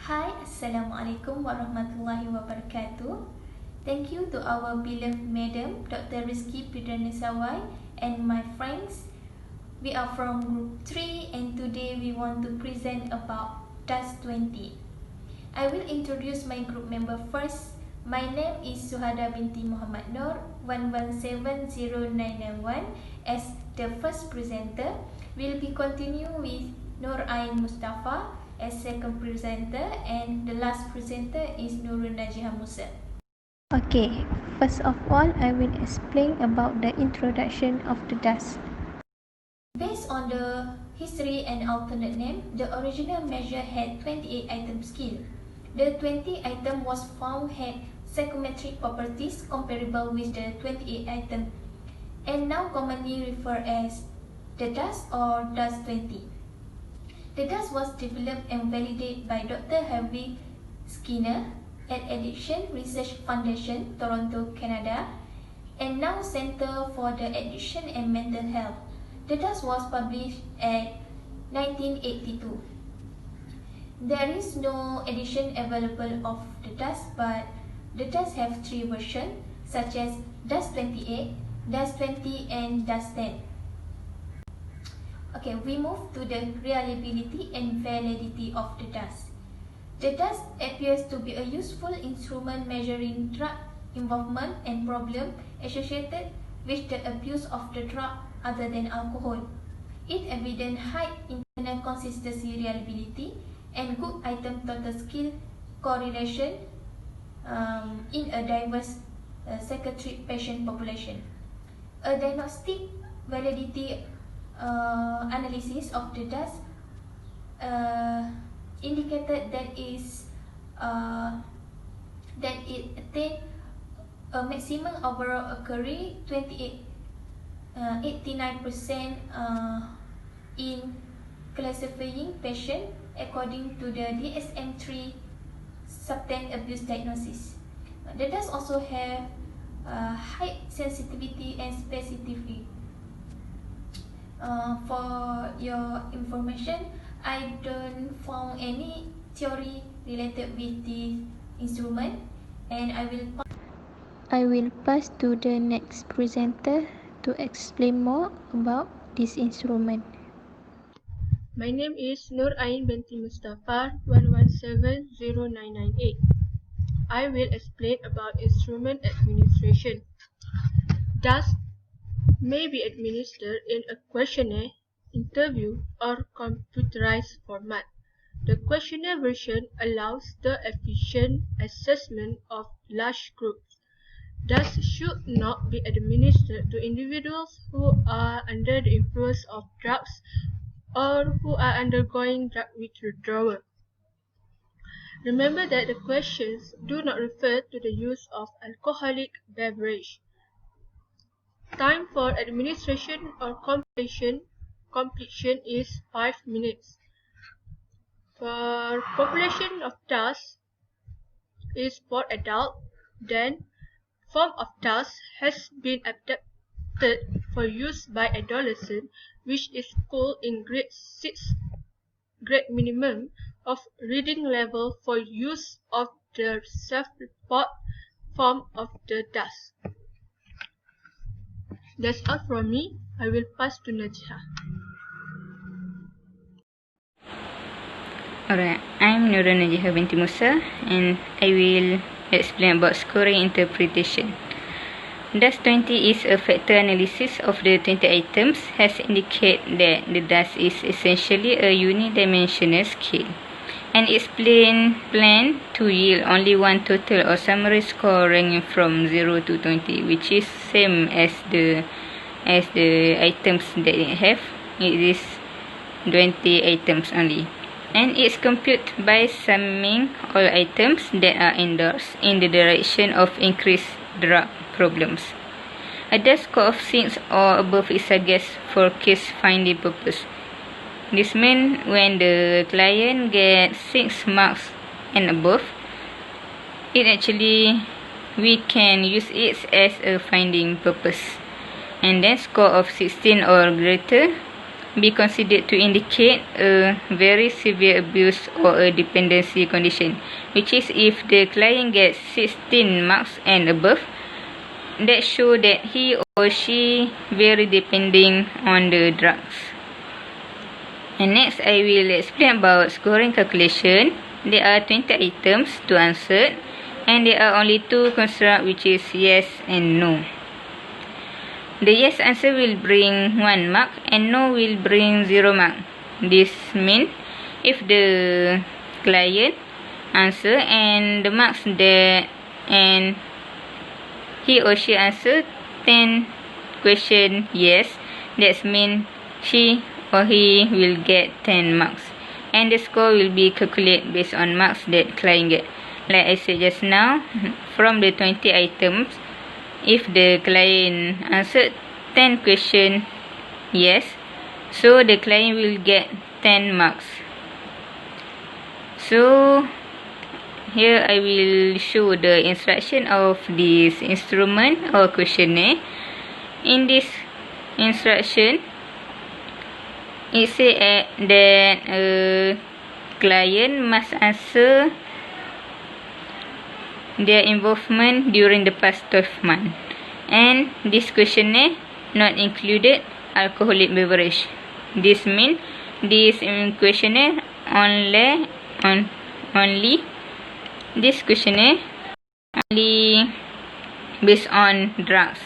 Hi, Assalamualaikum warahmatullahi wabarakatuh. Thank you to our beloved Madam Dr. Rizky Pidranisawai and my friends. We are from Group 3 and today we want to present about DAST-20. I will introduce my group member first. My name is Suhada binti Muhammad Nur 117091 as the first presenter. We'll be continue with Nur Ain Mustafa as second presenter and the last presenter is Nurul Najihah Musa. Okay, first of all, I will explain about the introduction of the DAST. Based on the history and alternate name, the original measure had 28 item scale. The 20 item was found had psychometric properties comparable with the 28 item and now commonly referred as the DAST or DAST-20. The DAST was developed and validated by Dr. Harvey Skinner at Addiction Research Foundation, Toronto, Canada, and now Center for the Addiction and Mental Health. The DAST was published at 1982. There is no edition available of the DAST, but the DAST have three versions such as DAST-28, DAST-20 and DAST-10. Okay, we move to the reliability and validity of the DAST. The DAST appears to be a useful instrument measuring drug involvement and problem associated with the abuse of the drug other than alcohol. It evident high internal consistency reliability and good item total skill correlation in a diverse psychiatric patient population. A diagnostic validity analysis of the DAST indicated that it attained a maximum overall occurring 89% in classifying patient according to the DSM-3 substance abuse diagnosis. The DAST also have high sensitivity and specificity. For your information, I don't found any theory related with this instrument, and I will pass to the next presenter to explain more about this instrument. My name is Nur Ain binti Mustafa 117098. I will explain about instrument administration. DAST may be administered in a questionnaire, interview, or computerized format. The questionnaire version allows the efficient assessment of large groups. DAST should not be administered to individuals who are under the influence of drugs or who are undergoing drug withdrawal. Remember that the questions do not refer to the use of alcoholic beverage. Time for administration or completion is 5 minutes. For population of DAST is for adult, then form of DAST has been adapted for use by adolescent, which is called in grade 6 grade minimum of reading level for use of the self-report form of the DAST. That's all from me. I will pass to Najihah. Alright, I'm Nurul Najihah binti Musa and I will explain about scoring interpretation. DAST-20 is a factor analysis of the 20 items, has indicated that the DAST is essentially a unidimensional scale and is planned to yield only one total or summary score ranging from 0 to 20, which is same as the items that it have. It is 20 items only, and it's computed by summing all items that are endorsed in the direction of increased drug problems. A DAST score of 6 or above is suggested for case finding purpose. This means when the client gets 6 marks and above, we can use it as a finding purpose. And then score of 16 or greater be considered to indicate a very severe abuse or a dependency condition, which is if the client gets 16 marks and above, that show that he or she very depending on the drugs. And next, I will explain about scoring calculation. There are 20 items to answer, and there are only 2 constructs, which is yes and no. The yes answer will bring 1 mark and no will bring 0 mark. This means if the client answer and the marks that and he or she answer 10 question yes, that means she or he will get 10 marks. And the score will be calculated based on marks that client get. Like I said just now, from the 20 items, if the client answered 10 question yes, so the client will get 10 marks. So here I will show the instruction of this instrument or questionnaire. In this instruction, it says that a client must answer their involvement during the past 12 months, and this questionnaire not included alcoholic beverage. This means this questionnaire only based on drugs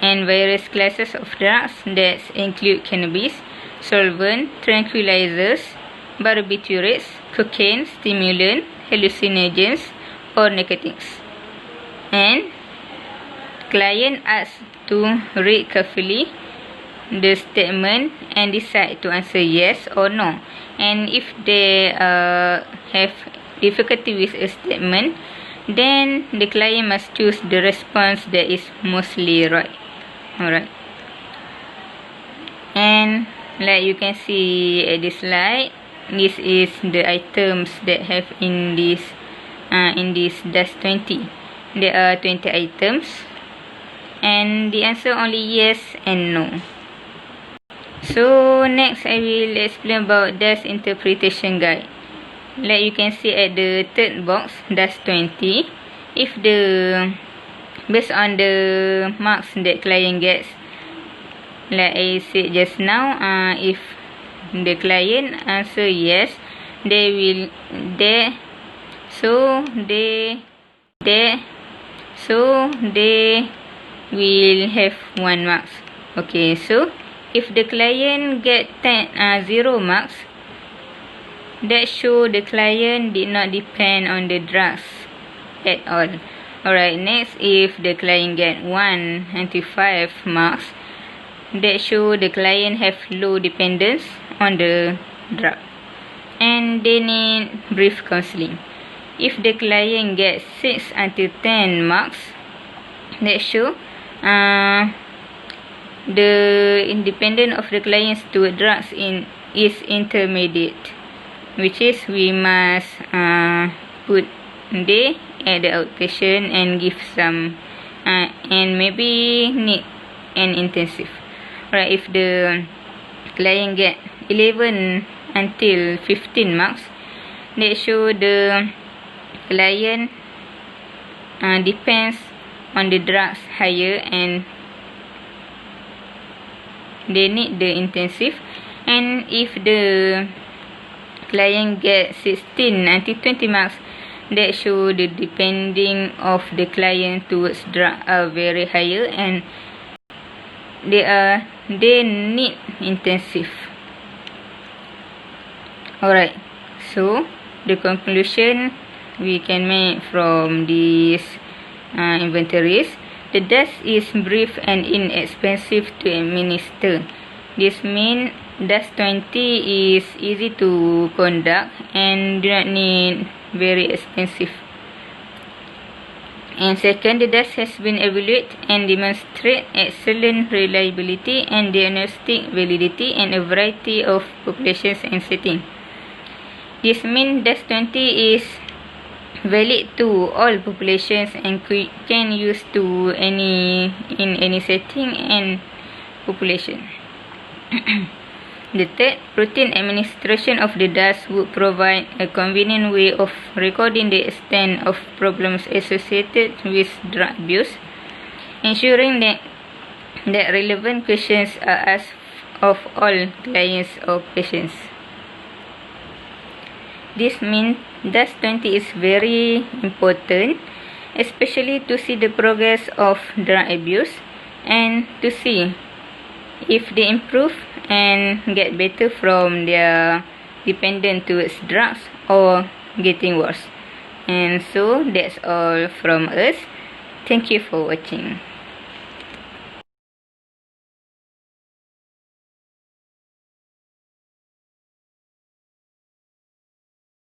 and various classes of drugs that include cannabis, solvent, tranquilizers, barbiturates, cocaine, stimulant, hallucinogens, or narcotics. And client asked to read carefully the statement and decide to answer yes or no. And if they have difficulty with a statement, then the client must choose the response that is mostly right. Alright. And like you can see at this slide, this is the items that have in this DAST-20. There are 20 items, and the answer only yes and no. So next, I will explain about DAST interpretation guide. Like you can see at the third box, DAST-20, if the based on the marks that client gets, like I said just now, if the client answer yes, they will have 1 marks. Okay, so if the client get 0 marks, that show the client did not depend on the drugs at all. Alright, next, if the client get 195 marks, that show the client have low dependence on the drug and they need brief counseling. If the client gets 6 until 10 marks, that show the independence of the clients to drugs is intermediate, which is we must put they at the outpatient and give some and maybe need an intensive. Right, if the client get 11 until 15 marks, that show the client depends on the drugs higher and they need the intensive. And if the client get 16 until 20 marks, that show the depending of the client towards drug are very higher and they need intensive. Alright, so the conclusion we can make from these inventories: the DAST is brief and inexpensive to administer. This means DAST-20 is easy to conduct and do not need very expensive. And second, the DAST has been evaluated and demonstrate excellent reliability and diagnostic validity in a variety of populations and settings. This means DAST-20 is valid to all populations and can use to in any setting and population. The third, routine administration of the DAST would provide a convenient way of recording the extent of problems associated with drug abuse, ensuring that relevant questions are asked of all clients or patients. This means DAST-20 is very important, especially to see the progress of drug abuse and to see if they improve and get better from their dependence towards drugs or getting worse. And so that's all from us. Thank you for watching.